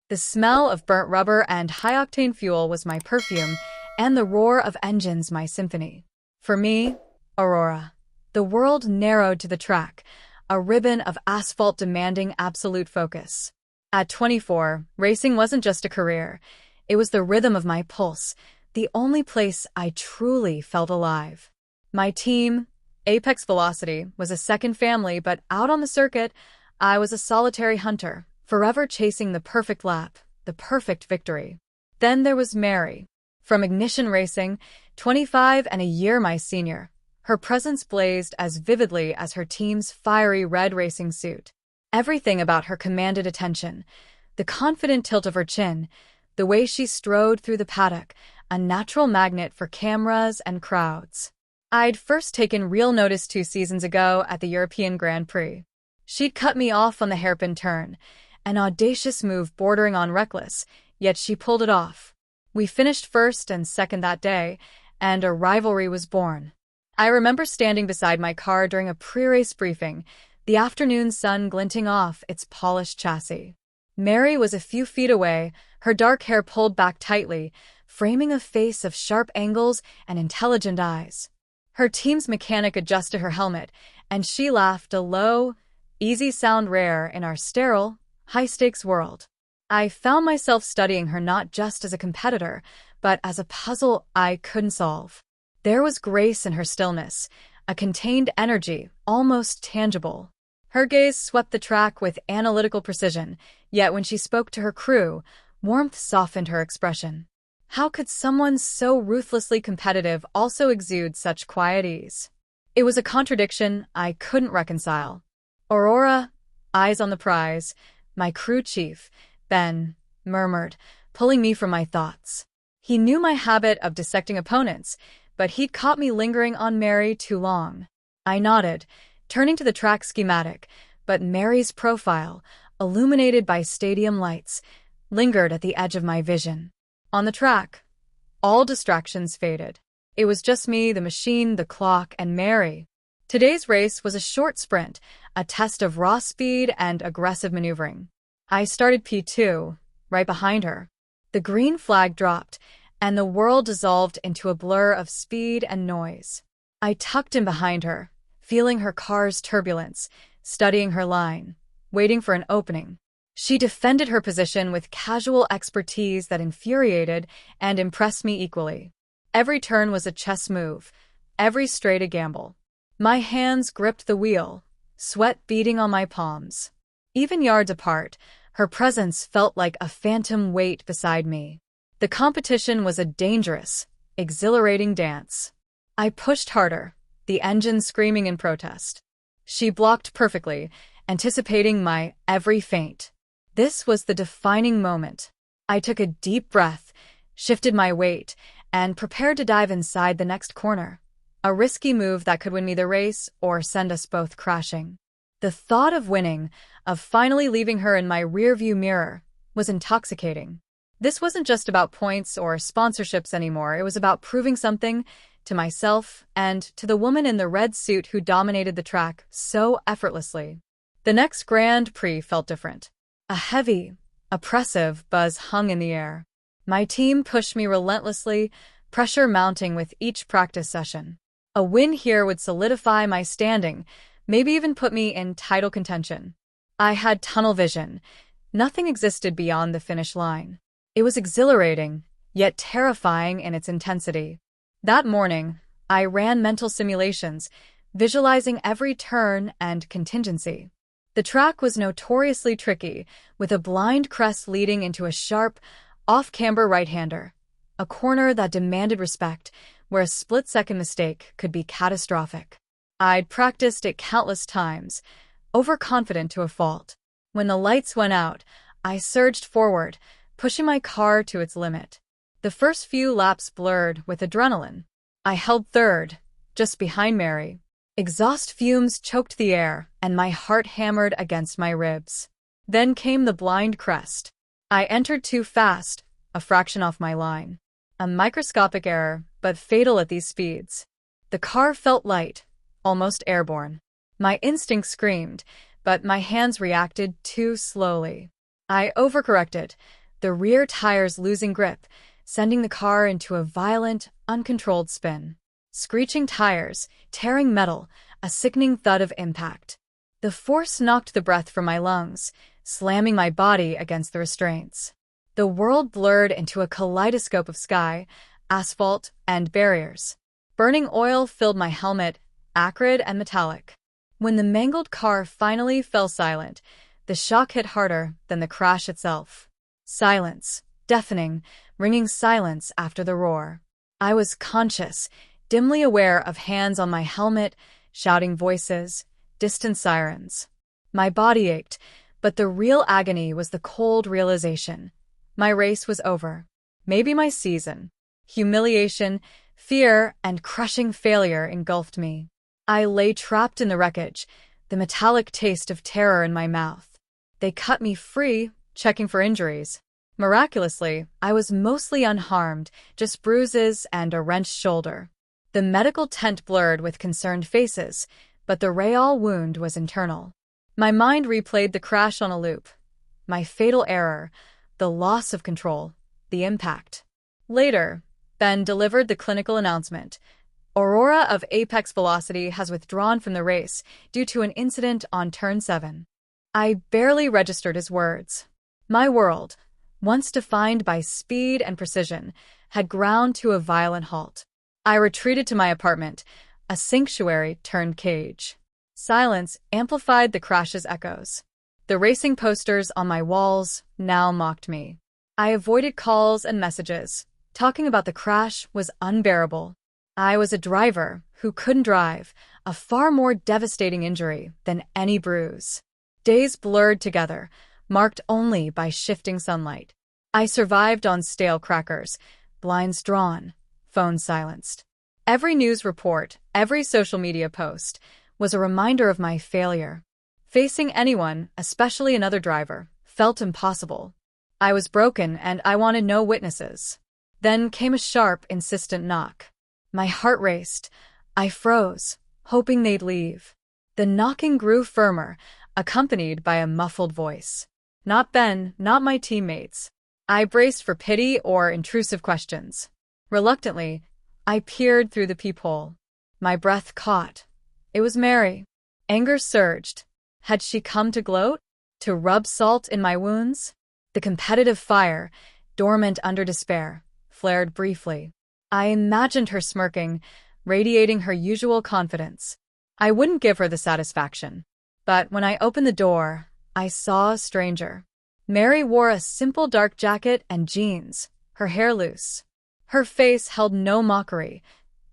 The smell of burnt rubber and high-octane fuel was my perfume, and the roar of engines my symphony. For me, Aurora. The world narrowed to the track, a ribbon of asphalt demanding absolute focus. At 24, racing wasn't just a career. It was the rhythm of my pulse, the only place I truly felt alive. My team, Apex Velocity, was a second family, but out on the circuit, I was a solitary hunter, forever chasing the perfect lap, the perfect victory. Then there was Mary. From Ignition Racing, 25 and a year my senior, her presence blazed as vividly as her team's fiery red racing suit. Everything about her commanded attention. The confident tilt of her chin, the way she strode through the paddock, a natural magnet for cameras and crowds. I'd first taken real notice 2 seasons ago at the European Grand Prix. She'd cut me off on the hairpin turn, an audacious move bordering on reckless, yet she pulled it off. We finished first and second that day, and a rivalry was born. I remember standing beside my car during a pre-race briefing, the afternoon sun glinting off its polished chassis. Mary was a few feet away, her dark hair pulled back tightly, framing a face of sharp angles and intelligent eyes. Her team's mechanic adjusted her helmet, and she laughed, a low, easy sound rare in our sterile, high-stakes world. I found myself studying her not just as a competitor, but as a puzzle I couldn't solve. There was grace in her stillness, a contained energy, almost tangible. Her gaze swept the track with analytical precision, yet when she spoke to her crew, warmth softened her expression. How could someone so ruthlessly competitive also exude such quiet ease? It was a contradiction I couldn't reconcile. Aurora, eyes on the prize, my crew chief, Ben, murmured, pulling me from my thoughts. He knew my habit of dissecting opponents, but he'd caught me lingering on Mary too long. I nodded, turning to the track schematic, but Mary's profile, illuminated by stadium lights, lingered at the edge of my vision. On the track, all distractions faded. It was just me, the machine, the clock, and Mary. Today's race was a short sprint, a test of raw speed and aggressive maneuvering. I started P2, right behind her. The green flag dropped, and the world dissolved into a blur of speed and noise. I tucked in behind her, feeling her car's turbulence, studying her line, waiting for an opening. She defended her position with casual expertise that infuriated and impressed me equally. Every turn was a chess move, every straight a gamble. My hands gripped the wheel, sweat beading on my palms. Even yards apart, her presence felt like a phantom weight beside me. The competition was a dangerous, exhilarating dance. I pushed harder, the engine screaming in protest. She blocked perfectly, anticipating my every feint. This was the defining moment. I took a deep breath, shifted my weight, and prepared to dive inside the next corner. A risky move that could win me the race or send us both crashing. The thought of winning, of finally leaving her in my rearview mirror, was intoxicating. This wasn't just about points or sponsorships anymore. It was about proving something to myself and to the woman in the red suit who dominated the track so effortlessly. The next Grand Prix felt different. A heavy, oppressive buzz hung in the air. My team pushed me relentlessly, pressure mounting with each practice session. A win here would solidify my standing, maybe even put me in title contention. I had tunnel vision. Nothing existed beyond the finish line. It was exhilarating, yet terrifying in its intensity. That morning, I ran mental simulations, visualizing every turn and contingency. The track was notoriously tricky, with a blind crest leading into a sharp, off-camber right-hander, a corner that demanded respect, where a split-second mistake could be catastrophic. I'd practiced it countless times, overconfident to a fault. When the lights went out, I surged forward, pushing my car to its limit. The first few laps blurred with adrenaline. I held third, just behind Mary. Exhaust fumes choked the air, and my heart hammered against my ribs. Then came the blind crest. I entered too fast, a fraction off my line. A microscopic error, but fatal at these speeds. The car felt light, almost airborne. My instinct screamed, but my hands reacted too slowly. I overcorrected, the rear tires losing grip, sending the car into a violent, uncontrolled spin. Screeching tires, tearing metal, a sickening thud of impact. The force knocked the breath from my lungs, slamming my body against the restraints. The world blurred into a kaleidoscope of sky, asphalt, and barriers. Burning oil filled my helmet, acrid and metallic. When the mangled car finally fell silent, the shock hit harder than the crash itself. Silence, deafening, ringing silence after the roar. I was conscious, dimly aware of hands on my helmet, shouting voices, distant sirens. My body ached, but the real agony was the cold realization. My race was over. Maybe my season. Humiliation, fear, and crushing failure engulfed me. I lay trapped in the wreckage, the metallic taste of terror in my mouth. They cut me free, checking for injuries. Miraculously, I was mostly unharmed, just bruises and a wrenched shoulder. The medical tent blurred with concerned faces, but the real wound was internal. My mind replayed the crash on a loop. My fatal error, the loss of control, the impact. Later, Ben delivered the clinical announcement. Aurora of apex velocity has withdrawn from the race due to an incident on turn 7. I barely registered his words. My world, once defined by speed and precision, had ground to a violent halt. I retreated to my apartment, a sanctuary turned cage. Silence amplified the crash's echoes. The racing posters on my walls now mocked me. I avoided calls and messages. Talking about the crash was unbearable. I was a driver who couldn't drive, a far more devastating injury than any bruise. Days blurred together, marked only by shifting sunlight. I survived on stale crackers, blinds drawn, phone silenced. Every news report, every social media post, was a reminder of my failure. Facing anyone, especially another driver, felt impossible. I was broken and I wanted no witnesses. Then came a sharp, insistent knock. My heart raced. I froze, hoping they'd leave. The knocking grew firmer, accompanied by a muffled voice. Not Ben, not my teammates. I braced for pity or intrusive questions. Reluctantly, I peered through the peephole. My breath caught. It was Mary. Anger surged. Had she come to gloat? To rub salt in my wounds? The competitive fire, dormant under despair, flared briefly. I imagined her smirking, radiating her usual confidence. I wouldn't give her the satisfaction. But when I opened the door, I saw a stranger. Mary wore a simple dark jacket and jeans, her hair loose. Her face held no mockery,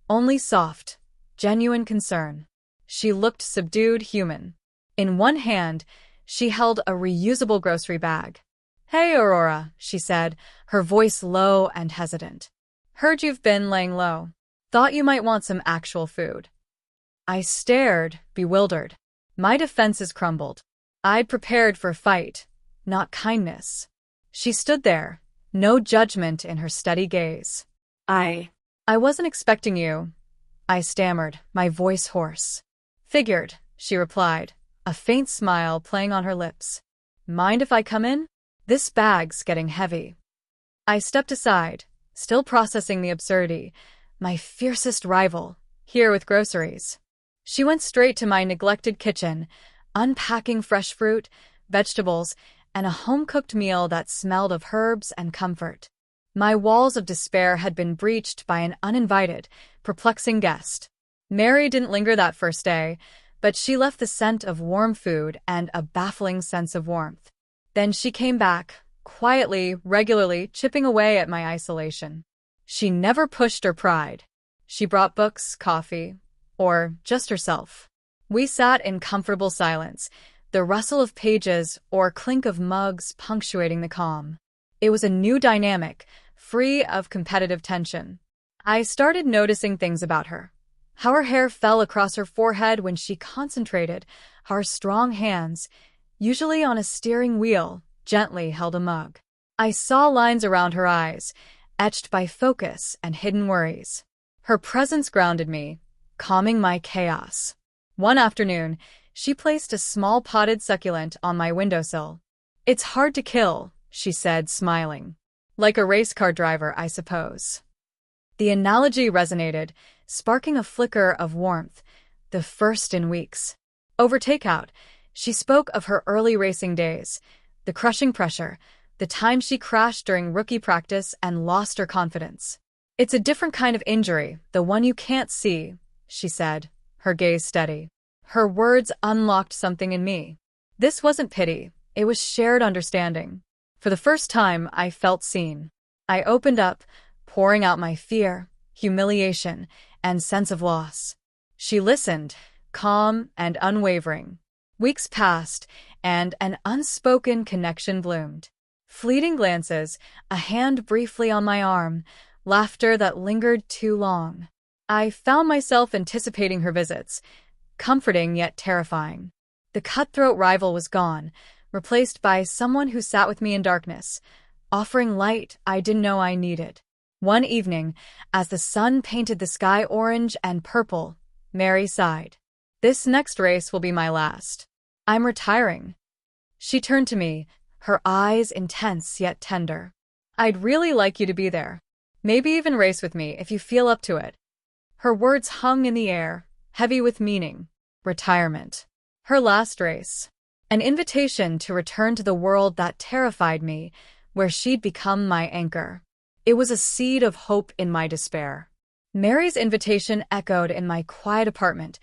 only soft, genuine concern. She looked subdued, human. In one hand, she held a reusable grocery bag. "Hey, Aurora," she said, her voice low and hesitant. "Heard you've been laying low. Thought you might want some actual food." I stared, bewildered. My defenses crumbled. I'd prepared for a fight, not kindness. She stood there, no judgment in her steady gaze. I wasn't expecting you," I stammered, my voice hoarse. "Figured," she replied, a faint smile playing on her lips. "Mind if I come in? This bag's getting heavy." I stepped aside, still processing the absurdity. My fiercest rival, here with groceries. She went straight to my neglected kitchen, unpacking fresh fruit, vegetables, and a home-cooked meal that smelled of herbs and comfort. My walls of despair had been breached by an uninvited, perplexing guest. Mary didn't linger that first day, but she left the scent of warm food and a baffling sense of warmth. Then she came back, quietly, regularly, chipping away at my isolation. She never pushed or pried. She brought books, coffee, or just herself. We sat in comfortable silence, the rustle of pages or clink of mugs punctuating the calm. It was a new dynamic, free of competitive tension. I started noticing things about her. How her hair fell across her forehead when she concentrated, how her strong hands, usually on a steering wheel, gently held a mug. I saw lines around her eyes, etched by focus and hidden worries. Her presence grounded me, calming my chaos. One afternoon, she placed a small potted succulent on my windowsill. It's hard to kill, she said, smiling. Like a race car driver, I suppose. The analogy resonated, sparking a flicker of warmth, the first in weeks. Over takeout, she spoke of her early racing days, the crushing pressure, the time she crashed during rookie practice and lost her confidence. It's a different kind of injury, the one you can't see, she said, her gaze steady. Her words unlocked something in me. This wasn't pity, it was shared understanding. For the first time, I felt seen. I opened up, pouring out my fear, humiliation, and sense of loss. She listened, calm and unwavering. Weeks passed, and an unspoken connection bloomed. Fleeting glances, a hand briefly on my arm, laughter that lingered too long. I found myself anticipating her visits, comforting yet terrifying. The cutthroat rival was gone, replaced by someone who sat with me in darkness, offering light I didn't know I needed. One evening, as the sun painted the sky orange and purple, Mary sighed. This next race will be my last. I'm retiring. She turned to me, her eyes intense yet tender. I'd really like you to be there. Maybe even race with me if you feel up to it. Her words hung in the air, heavy with meaning. Retirement. Her last race. An invitation to return to the world that terrified me, where she'd become my anchor. It was a seed of hope in my despair. Mary's invitation echoed in my quiet apartment,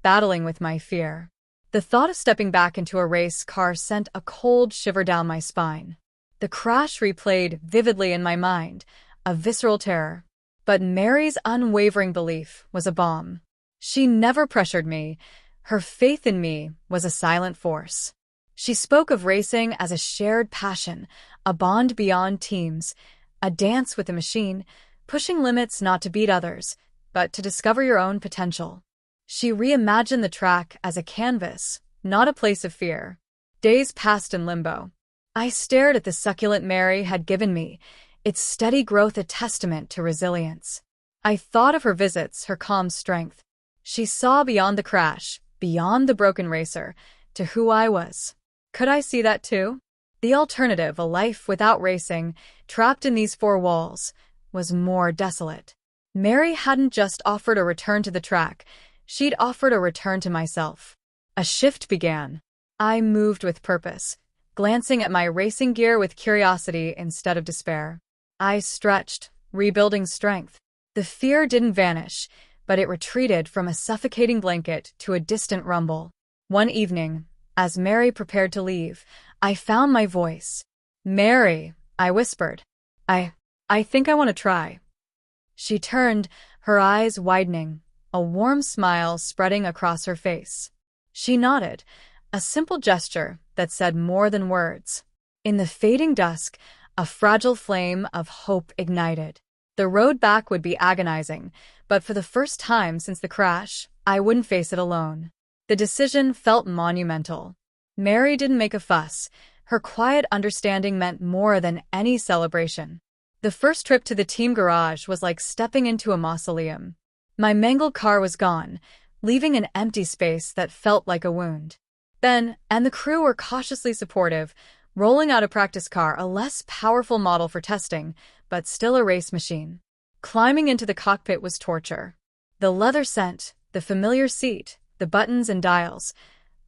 battling with my fear. The thought of stepping back into a race car sent a cold shiver down my spine. The crash replayed vividly in my mind, a visceral terror. But Mary's unwavering belief was a balm. She never pressured me. Her faith in me was a silent force. She spoke of racing as a shared passion, a bond beyond teams, a dance with the machine, pushing limits not to beat others, but to discover your own potential. She reimagined the track as a canvas, not a place of fear. Days passed in limbo. I stared at the succulent Mary had given me, its steady growth a testament to resilience. I thought of her visits, her calm strength. She saw beyond the crash, beyond the broken racer, to who I was. Could I see that too? The alternative, a life without racing, trapped in these four walls, was more desolate. Mary hadn't just offered a return to the track, she'd offered a return to myself. A shift began. I moved with purpose, glancing at my racing gear with curiosity instead of despair. I stretched, rebuilding strength. The fear didn't vanish, but it retreated from a suffocating blanket to a distant rumble. One evening, as Mary prepared to leave, I found my voice. Mary, I whispered. I think I want to try. She turned, her eyes widening, a warm smile spreading across her face. She nodded, a simple gesture that said more than words. In the fading dusk, a fragile flame of hope ignited. The road back would be agonizing, but for the first time since the crash, I wouldn't face it alone. The decision felt monumental. Mary didn't make a fuss. Her quiet understanding meant more than any celebration. The first trip to the team garage was like stepping into a mausoleum. My mangled car was gone, leaving an empty space that felt like a wound. Ben and the crew were cautiously supportive, rolling out a practice car, a less powerful model for testing, but still a race machine. Climbing into the cockpit was torture. The leather scent, the familiar seat, the buttons and dials,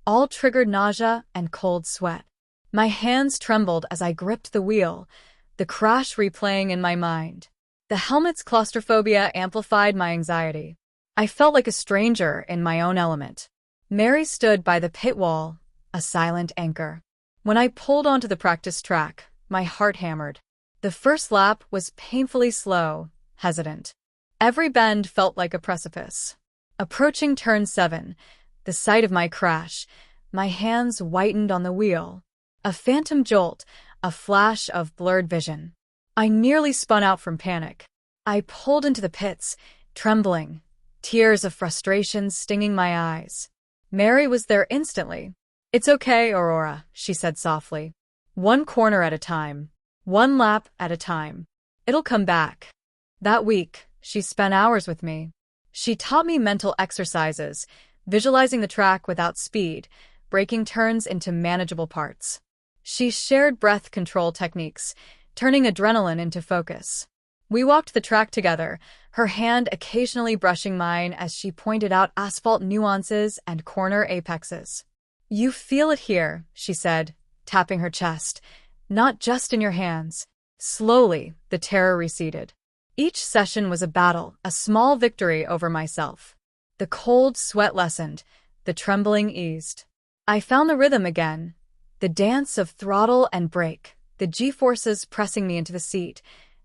all triggered nausea and cold sweat. My hands trembled as I gripped the wheel, the crash replaying in my mind. The helmet's claustrophobia amplified my anxiety. I felt like a stranger in my own element. Mary stood by the pit wall, a silent anchor. When I pulled onto the practice track, my heart hammered. The first lap was painfully slow, hesitant. Every bend felt like a precipice. Approaching turn 7, the site of my crash, my hands whitened on the wheel. A phantom jolt, a flash of blurred vision. I nearly spun out from panic. I pulled into the pits, trembling, tears of frustration stinging my eyes. Mary was there instantly. "It's okay, Aurora," she said softly. "One corner at a time. One lap at a time. It'll come back." That week, she spent hours with me. She taught me mental exercises, visualizing the track without speed, breaking turns into manageable parts. She shared breath control techniques, turning adrenaline into focus. We walked the track together, her hand occasionally brushing mine as she pointed out asphalt nuances and corner apexes. "You feel it here," she said, tapping her chest, "not just in your hands." Slowly, the terror receded. Each session was a battle, a small victory over myself. The cold sweat lessened, the trembling eased. I found the rhythm again, the dance of throttle and brake, the G-forces pressing me into the seat,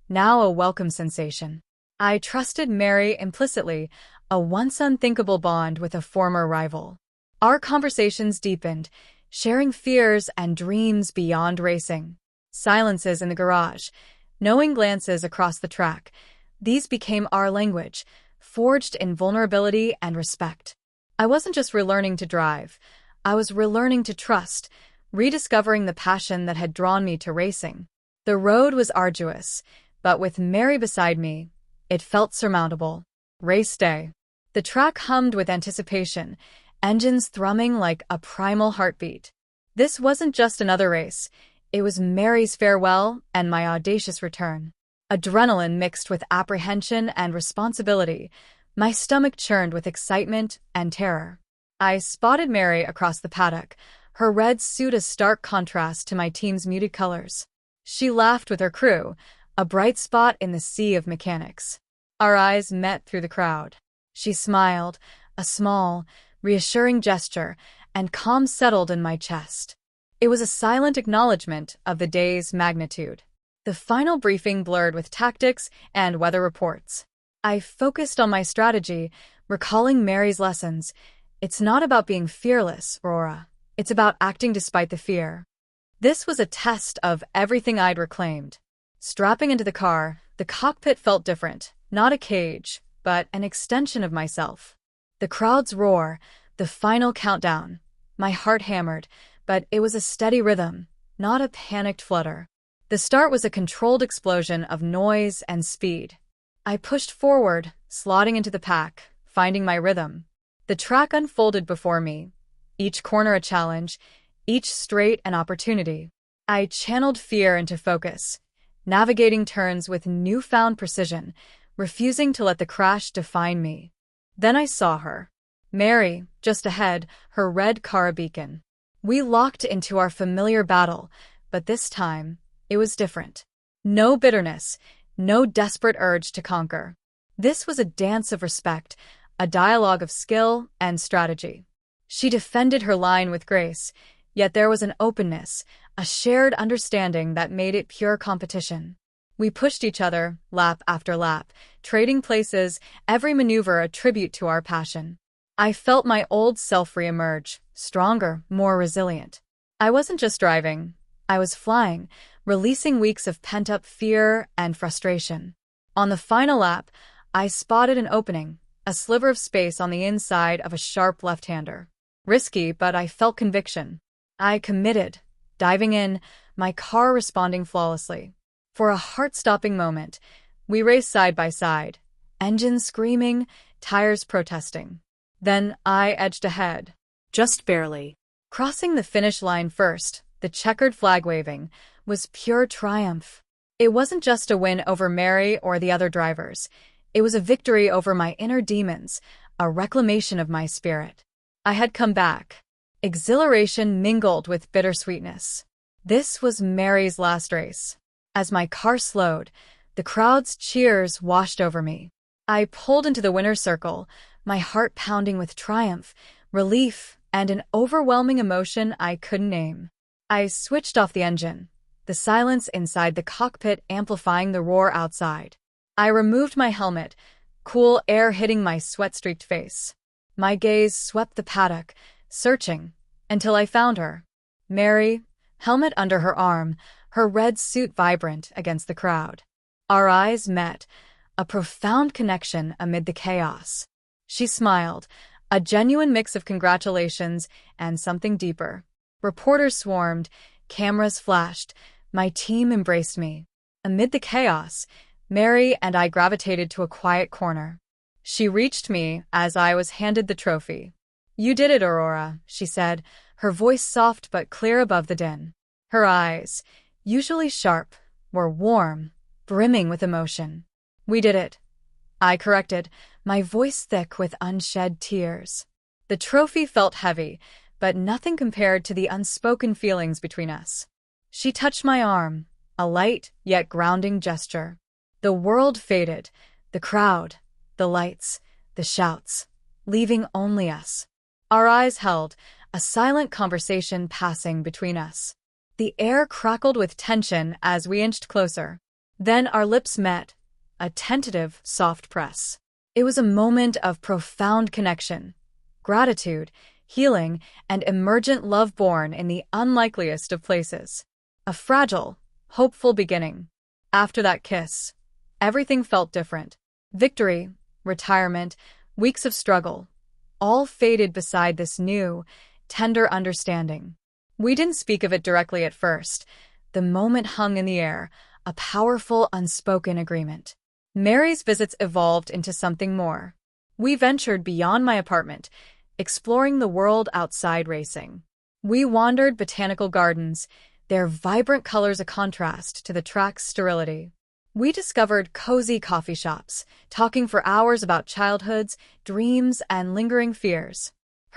now a welcome sensation. I trusted Mary implicitly, a once unthinkable bond with a former rival. Our conversations deepened, sharing fears and dreams beyond racing. Silences in the garage, knowing glances across the track, these became our language, forged in vulnerability and respect. I wasn't just relearning to drive, I was relearning to trust, rediscovering the passion that had drawn me to racing. The road was arduous, but with Mary beside me, it felt surmountable. Race day. The track hummed with anticipation, engines thrumming like a primal heartbeat. This wasn't just another race, it was Mary's farewell and my audacious return. Adrenaline mixed with apprehension and responsibility, my stomach churned with excitement and terror. I spotted Mary across the paddock, her red suit a stark contrast to my team's muted colors. She laughed with her crew, a bright spot in the sea of mechanics. Our eyes met through the crowd. She smiled, a small, reassuring gesture, and calm settled in my chest. It was a silent acknowledgement of the day's magnitude. The final briefing blurred with tactics and weather reports. I focused on my strategy, recalling Mary's lessons. It's not about being fearless, Aurora. It's about acting despite the fear. This was a test of everything I'd reclaimed. Strapping into the car, the cockpit felt different, not a cage, but an extension of myself. The crowd's roar, the final countdown. My heart hammered, but it was a steady rhythm, not a panicked flutter. The start was a controlled explosion of noise and speed. I pushed forward, slotting into the pack, finding my rhythm. The track unfolded before me, each corner a challenge, each straight an opportunity. I channeled fear into focus, navigating turns with newfound precision, refusing to let the crash define me. Then I saw her. Mary, just ahead, her red car a beacon. We locked into our familiar battle, but this time, it was different. No bitterness, no desperate urge to conquer. This was a dance of respect, a dialogue of skill and strategy. She defended her line with grace, yet there was an openness, a shared understanding that made it pure competition. We pushed each other, lap after lap, trading places, every maneuver a tribute to our passion. I felt my old self reemerge, stronger, more resilient. I wasn't just driving, I was flying, releasing weeks of pent-up fear and frustration. On the final lap, I spotted an opening, a sliver of space on the inside of a sharp left-hander. Risky, but I felt conviction. I committed, diving in, my car responding flawlessly. For a heart-stopping moment, we raced side by side, engines screaming, tires protesting. Then I edged ahead, just barely. Crossing the finish line first, the checkered flag waving, was pure triumph. It wasn't just a win over Mary or the other drivers. It was a victory over my inner demons, a reclamation of my spirit. I had come back. Exhilaration mingled with bittersweetness. This was Mary's last race. As my car slowed, the crowd's cheers washed over me. I pulled into the winner's circle, my heart pounding with triumph, relief, and an overwhelming emotion I couldn't name. I switched off the engine, the silence inside the cockpit amplifying the roar outside. I removed my helmet, cool air hitting my sweat-streaked face. My gaze swept the paddock, searching, until I found her. Mary, helmet under her arm, her red suit vibrant against the crowd. Our eyes met, a profound connection amid the chaos. She smiled, a genuine mix of congratulations and something deeper. Reporters swarmed, cameras flashed, my team embraced me. Amid the chaos, Mary and I gravitated to a quiet corner. She reached me as I was handed the trophy. "You did it, Aurora," she said, her voice soft but clear above the din. Her eyes, usually sharp, were warm, brimming with emotion. "We did it," I corrected, my voice thick with unshed tears. The trophy felt heavy, but nothing compared to the unspoken feelings between us. She touched my arm, a light yet grounding gesture. The world faded, the crowd, the lights, the shouts, leaving only us. Our eyes held, a silent conversation passing between us. The air crackled with tension as we inched closer. Then our lips met, a tentative, soft press. It was a moment of profound connection, gratitude, healing, and emergent love born in the unlikeliest of places. A fragile, hopeful beginning. After that kiss, everything felt different. Victory, retirement, weeks of struggle, all faded beside this new, tender understanding. We didn't speak of it directly at first. The moment hung in the air, a powerful, unspoken agreement. Mary's visits evolved into something more. We ventured beyond my apartment, exploring the world outside racing. We wandered botanical gardens, their vibrant colors a contrast to the track's sterility. We discovered cozy coffee shops, talking for hours about childhoods, dreams, and lingering fears.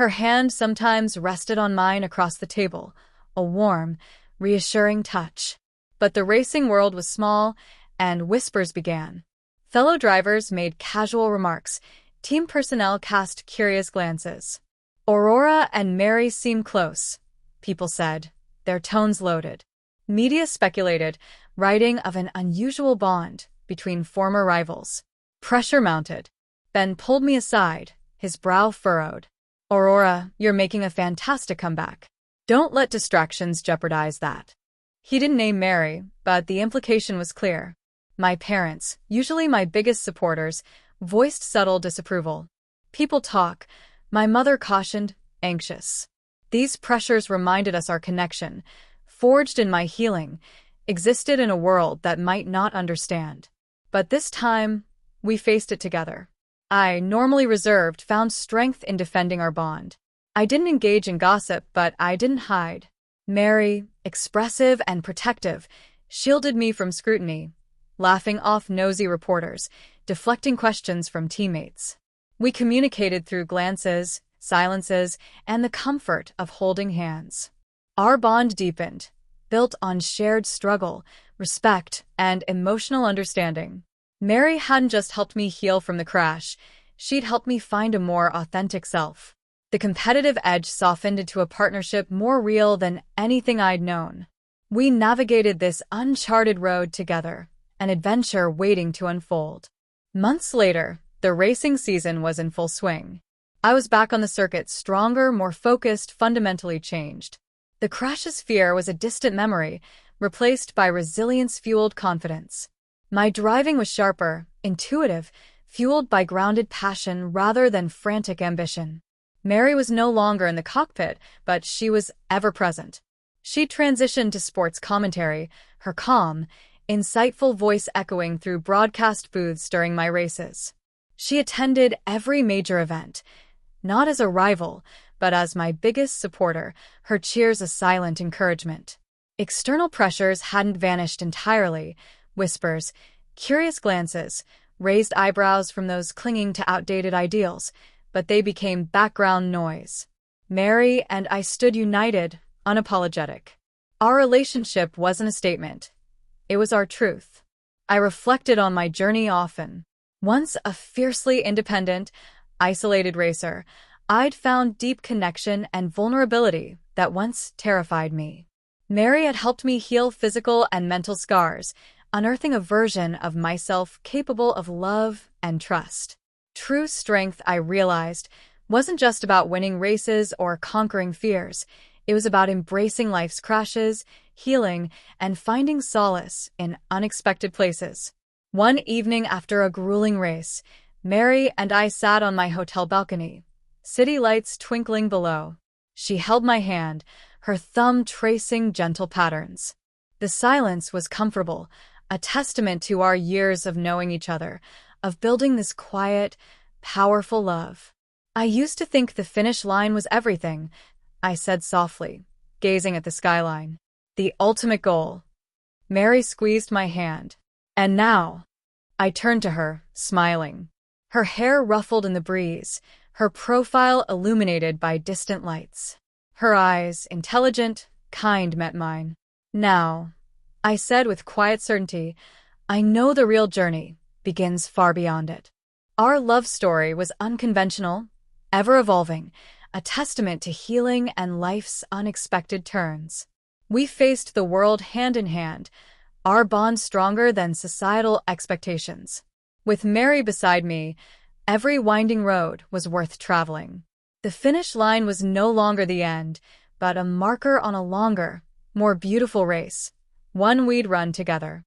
Her hand sometimes rested on mine across the table, a warm, reassuring touch. But the racing world was small, and whispers began. Fellow drivers made casual remarks. Team personnel cast curious glances. Aurora and Mary seemed close, people said, their tones loaded. Media speculated, writing of an unusual bond between former rivals. Pressure mounted. Ben pulled me aside, his brow furrowed. "Aurora, you're making a fantastic comeback. Don't let distractions jeopardize that." He didn't name Mary, but the implication was clear. My parents, usually my biggest supporters, voiced subtle disapproval. "People talk," my mother cautioned, anxious. These pressures reminded us our connection, forged in my healing, existed in a world that might not understand. But this time, we faced it together. I, normally reserved, found strength in defending our bond. I didn't engage in gossip, but I didn't hide. Mary, expressive and protective, shielded me from scrutiny, laughing off nosy reporters, deflecting questions from teammates. We communicated through glances, silences, and the comfort of holding hands. Our bond deepened, built on shared struggle, respect, and emotional understanding. Mary hadn't just helped me heal from the crash, she'd helped me find a more authentic self. The competitive edge softened into a partnership more real than anything I'd known. We navigated this uncharted road together, an adventure waiting to unfold. Months later, the racing season was in full swing. I was back on the circuit, stronger, more focused, fundamentally changed. The crash's fear was a distant memory, replaced by resilience-fueled confidence. My driving was sharper, intuitive, fueled by grounded passion rather than frantic ambition. Mary was no longer in the cockpit, but she was ever present. She transitioned to sports commentary, her calm, insightful voice echoing through broadcast booths during my races. She attended every major event, not as a rival, but as my biggest supporter, her cheers a silent encouragement. External pressures hadn't vanished entirely. Whispers, curious glances, raised eyebrows from those clinging to outdated ideals, but they became background noise. Mary and I stood united, unapologetic. Our relationship wasn't a statement. It was our truth. I reflected on my journey often. Once a fiercely independent, isolated racer, I'd found deep connection and vulnerability that once terrified me. Mary had helped me heal physical and mental scars, unearthing a version of myself capable of love and trust. True strength, I realized, wasn't just about winning races or conquering fears. It was about embracing life's crashes, healing, and finding solace in unexpected places. One evening after a grueling race, Mary and I sat on my hotel balcony, city lights twinkling below. She held my hand, her thumb tracing gentle patterns. The silence was comfortable, a testament to our years of knowing each other, of building this quiet, powerful love. "I used to think the finish line was everything," I said softly, gazing at the skyline. The ultimate goal. Mary squeezed my hand. And now, I turned to her, smiling. Her hair ruffled in the breeze, her profile illuminated by distant lights. Her eyes, intelligent, kind, met mine. Now, I said with quiet certainty, I know the real journey begins far beyond it. Our love story was unconventional, ever-evolving, a testament to healing and life's unexpected turns. We faced the world hand in hand, our bond stronger than societal expectations. With Mary beside me, every winding road was worth traveling. The finish line was no longer the end, but a marker on a longer, more beautiful race, one we'd run together.